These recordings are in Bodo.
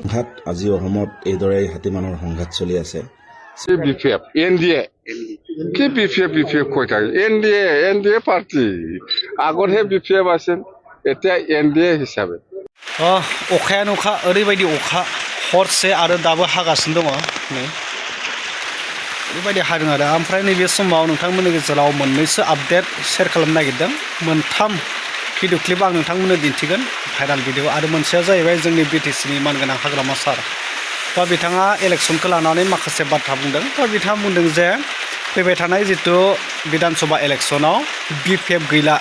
সংঘাত আজি অসমত এইদৰে হাতী মানুহৰ সংঘাত চলি আছে। বিপিএফ এনডিএ কি বিপিএফ কৈ থাকে এনডিএ পাৰ্টি আগতহে বিপিএফ আছিল এতিয়া এনডিএ হিচাপে अखायानो अखा ओरैबायदि अखा हरसे आरो दाबो हागासिनो दङ नै बेबायदि हादों आरो ओमफ्राय नैबे समाव नोंथांमोननि गेजेराव मोननैसो आपडेट शेयार खालामनो नागिरदों मोनथाम भिडिअ क्लिप आं नोंथांमोननो दिन्थिगोन भाइराल भिडिअ आरो मोनसेया जाहैबाय जोंनि बिटिसिनि मानगोनां हाग्रामा सार बिथाङा इलेक्सनखौ लानानै माखासे बाथ्रा बुंदों बिथाङा बुंदों जे फैबाय थानाय जितु विधानसभा इलेक्सनाव बिपिएफ गैला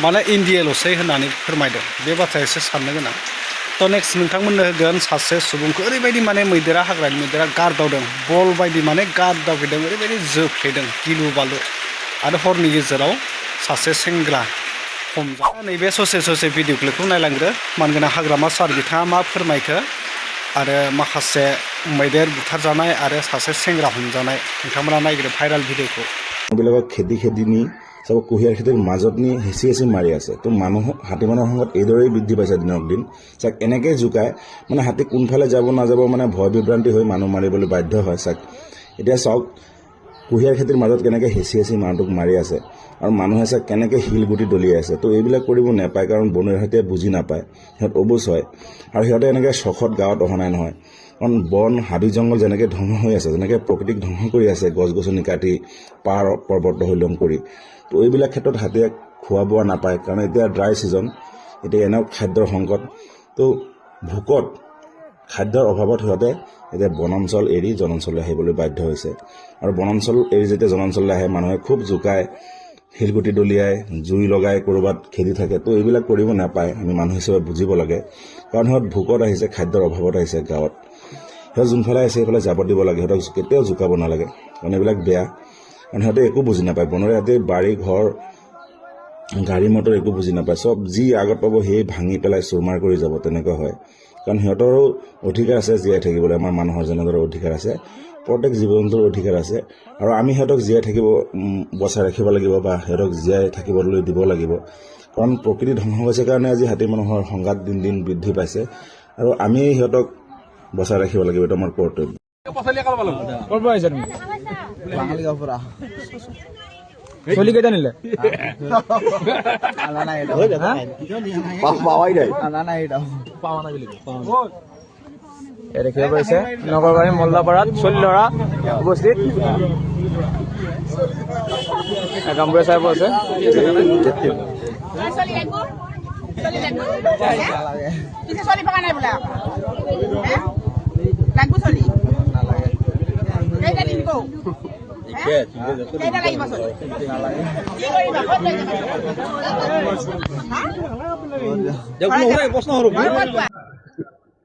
माने एनडिएल'सै होननानै फोरमायदों बे बाथ्राया एसे साननो गोनां नेक्स्ट नोंथांमोननो होगोन सासे सुबुंखौ ओरैबायदि माने मैदेरा हाग्रानि मैदेरा गार्दावदों बल बायदि माने गार्दावहैदों ओरैबायदि जोफ्लेदों गिलु बालु आरो हरनि गेजेराव सासे सेंग्रा हमजा नैबे ससे भिडिअ क्लिपखौ नायलांग्रो मानगोनां हाग्रामा सार बिथाङा मा फोरमायखो आरो माखासे मैदेर बुथारजानाय आरो सासे सेंग्रा हमजानाय नोंथांमोना नायग्रो भाइराल भिडिअखौ এইবিলাকক খেদি নি চব কুঁহিয়াৰ খেতিৰ মাজত নি হেঁচি মাৰি আছে তো হাতী মানুহৰ সংঘাত এইদৰেই বৃদ্ধি পাইছে দিনক দিন চাক এনেকৈ জোকায় মানে হাতী কোনফালে যাব নাযাব মানে ভয় বিভ্ৰান্তি হৈ মানুহ মাৰিবলৈ বাধ্য হয় চাক এতিয়া চাওক কুঁহিয়াৰ খেতিৰ মাজত কেনেকৈ হেঁচি মানুহটোক মাৰি আছে আৰু মানুহে চাক কেনেকৈ শিলগুটি দলিয়াই আছে তো এইবিলাক কৰিব নাপায় কাৰণ বনৰীয়া হাতীয়ে বুজি নাপায় সিহঁত অবুজ হয় আৰু সিহঁতে এনেকৈ চখত গাঁৱত অহা নাই নহয় কাৰণ বন হাবি জংঘল যেনেকৈ ধ্বংস হৈ আছে যেনেকৈ প্ৰকৃতিক ধ্বংস কৰি আছে গছ গছনি কাটি পাহাৰ পৰ্বত তহিলং কৰি তো এইবিলাক ক্ষেত্ৰত হাতীয়ে খোৱা বোৱা নাপায় কাৰণ এতিয়া ড্ৰাই ছিজন এতিয়া এনেও খাদ্যৰ সংকট তো ভোকত খাদ্যৰ অভাৱত সিহঁতে এতিয়া বনাঞ্চল এৰি জনাঞ্চললৈ আহিবলৈ বাধ্য হৈছে আৰু বনাঞ্চল এৰি যেতিয়া জনাঞ্চললৈ আহে মানুহে খুব জোকায় শিলগুটি দলিয়াই জুই লগাই ক'ৰবাত খেদি থাকে তো এইবিলাক কৰিব নাপায় আমি মানুহ হিচাপে বুজিব লাগে কাৰণ সিহঁত ভোকত আহিছে খাদ্যৰ অভাৱত আহিছে গাঁৱত সিহঁত যোনফালে আহিছে সেইফালে যাব দিব লাগে সিহঁতক কেতিয়াও জোকাব নালাগে কাৰণ এইবিলাক বেয়া কাৰণ সিহঁতে একো বুজি নাপায় বনৰীয়া হাতীৰ বাৰী ঘৰ গাড়ী মটৰ একো বুজি নাপায় চব যি আগত পাব সেই ভাঙি পেলাই চুৰমাৰ কৰি যাব তেনেকুৱা হয় কাৰণ সিহঁতৰো অধিকাৰ আছে জীয়াই থাকিবলৈ আমাৰ মানুহৰ যেনেদৰে অধিকাৰ আছে প্ৰত্যেক জীৱ জন্তুৰ অধিকাৰ আছে আৰু আমি সিহঁতক জীয়াই থাকিব বচাই ৰাখিব লাগিব বা সিহঁতক জীয়াই থাকিবলৈ দিব লাগিব কাৰণ প্ৰকৃতি ধ্বংস হৈছে কাৰণে আজি হাতী মানুহৰ সংঘাত দিন দিন বৃদ্ধি পাইছে আৰু আমি সিহঁতক বচাই ৰাখিব লাগিব এইটো আমাৰ কৰ্তব্য চলি কেইটা নিলে দেখিব পাৰিছে নগৰবাৰী মল্লাপাৰাত চলি ল'ৰা উপস্থিত গাম্বুৰা চাহেব আছে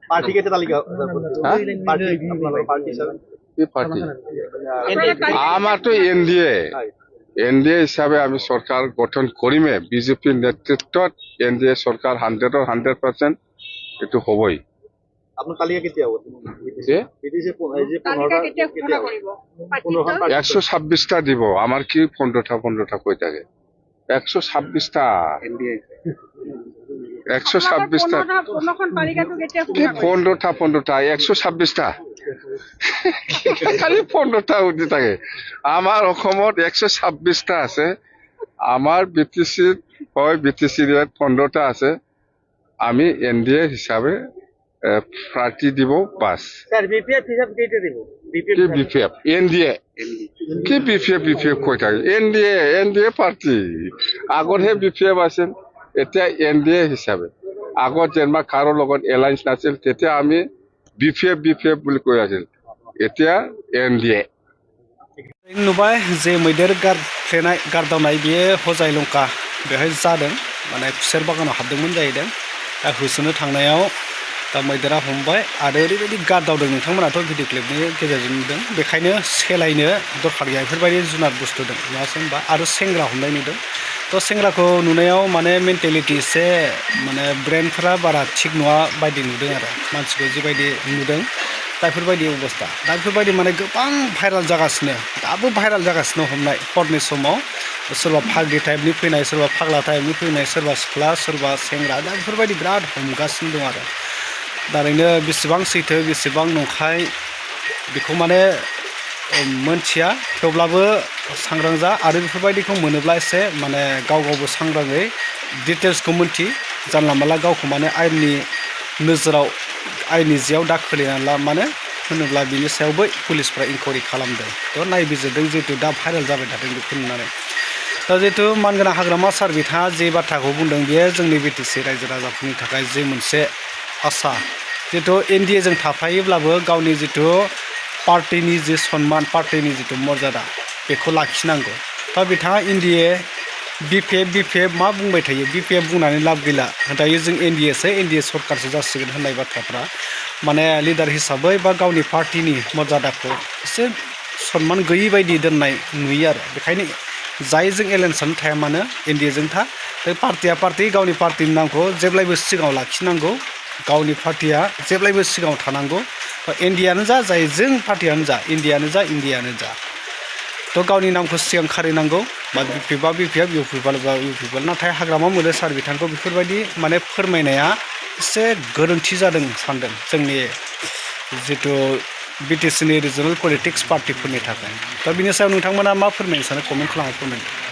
পার্টি কেটে তালিকা আমাৰতো এনডিএ হিচাপে আমি চৰকাৰ গঠন কৰিমে বিজেপিৰ নেতৃত্বত এনডিএ চৰকাৰ 100% এইটো হ'বই আপনার তালিকা কেতিয়া হ'ব 126টা দিব আমাৰ কি 15টা কৈ থাকে 126টা 126টা কি 15টা 126টা খালি 15টা উঠি থাকে আমাৰ অসমত 126টা আছে আমাৰ বিটিচিত হয় বিটিচিৰ 15টা আছে আমি এনডিএ হিচাপে পাৰ্টি দিব বাস বিপিএফ হিসাব কেটে দিব বিপিএফ এনডিএ কি বিপিএফ কৈ থাকে এনডিএ পাৰ্টি আগতহে বিপিএফ আছিল এতিয়া এনডিএ হিচাপে আগত যেনিবা কাৰো লগত এলায়েন্স নাছিল তেতিয়া আমি বিপিএফ বুলি কৈ আছিল এতিয়া एनडीए नुबाय जे मैदेर गारफ्लेनाय गारदावनाय बियो हजाय लंका बेहाय जादों माने खुसेर बागानाव हाबदोंमोन जाहैदों दा होसोनो थांनायाव दा मैदेरा हमबाय आरो ओरैबायदि गारदावदों नोंथांमोनाथ' भिडिअ क्लिपनि गेजेरजों नुदों बेखायनो सेलायनो दरखार गैया बेफोरबायदि जुनार बुस्थु दं नङासै होनबा आरो सेंग्रा हमनाय नुदों थ' सेंग्राखौ नुनायाव माने मेन्टेलिटि एसे माने ब्रेनफोरा बारा थिग नङा बायदि नुदों आरो मानसिखौ जिबायदि नुदों दा बेफोरबायदि अबस्था दा बेफोरबायदि माने गोबां भाइराल जागासिनो दाबो भाइराल जागासिनो हमनाय हरनि समाव सोरबा फाग्लि टाइपनि फैनाय सोरबा फाग्ला टाइपनि फैनाय सोरबा सिख्ला सोरबा सेंग्रा दा बेफोरबायदि बिराद हमगासिनो दं आरो दा ओरैनो बेसेबां सैथो बेसेबां नंखाय बेखौ माने मोनथिया थेवब्लाबो सांग्रां जा आरो बेफोरबायदिखौ मोनोब्ला एसे माने गावबो सांग्राङै डिटेल्सखौ मोनथि जानला मानला गावखौ माने आयेननि नोजोराव आयेननि जेयाव दा खोलैनानै ला मानो होनोब्ला बिनि सायावबो पुलिसफ्रा इनकुवारि खालामदों थ' नायबिजिरदों जिहेतु दा भाइरेल जाबाय थादों बेखौ नुनानै दा जिहेतु मानगोनां हाग्रामा सार बिथाङा जे बाथ्राखौ बुंदों बेयो जोंनि BTC रायजो राजाफोरनि थाखाय जे मोनसे आसा जिहेतु NDA जों थाफायोब्लाबो गावनि जितु पार्टिनि जे सन्मान पार्टिनि जितु मर्यादा बेखौ लाखिनांगौ दा बिथाङा NDA BPF मा बुंबाय थायो BPF बुंनानै लाब गैला दायो जों NDA सरकारसो जासिगोन होननाय बाथ्राफ्रा माने लिडार हिसाबै बा गावनि पार्टिनि मर्यादाखौ एसे सन्मान गैयै बायदि दोननाय नुयो आरो बेखायनो जायजों एलायन्सआनो थाया मानो NDA जों था बे पार्टिया पार्टि गावनि पार्टिनि नामखौ जेब्लायबो सिगाङाव लाखिनांगौ गावनि पार्टिया जेब्लायबो सिगाङाव थानांगौ NDAयानो जा जायजों पार्टियानो जा इन्डियानो जा थ' गावनि नामखौ सिगां खारिनांगौ बा BPF नाथाय हाग्रामा मोनो सार बिथांखौ बेफोरबायदि माने फोरमायनाया एसे गोरोन्थि जादों सानदों जोंनि जितु BTCनि रिजनेल पलिटिक्स पार्टिफोरनि थाखाय दा बिनि सायाव नोंथांमोना मा फोरमायनो सानो कमेन्ट खालामना फोरमायदो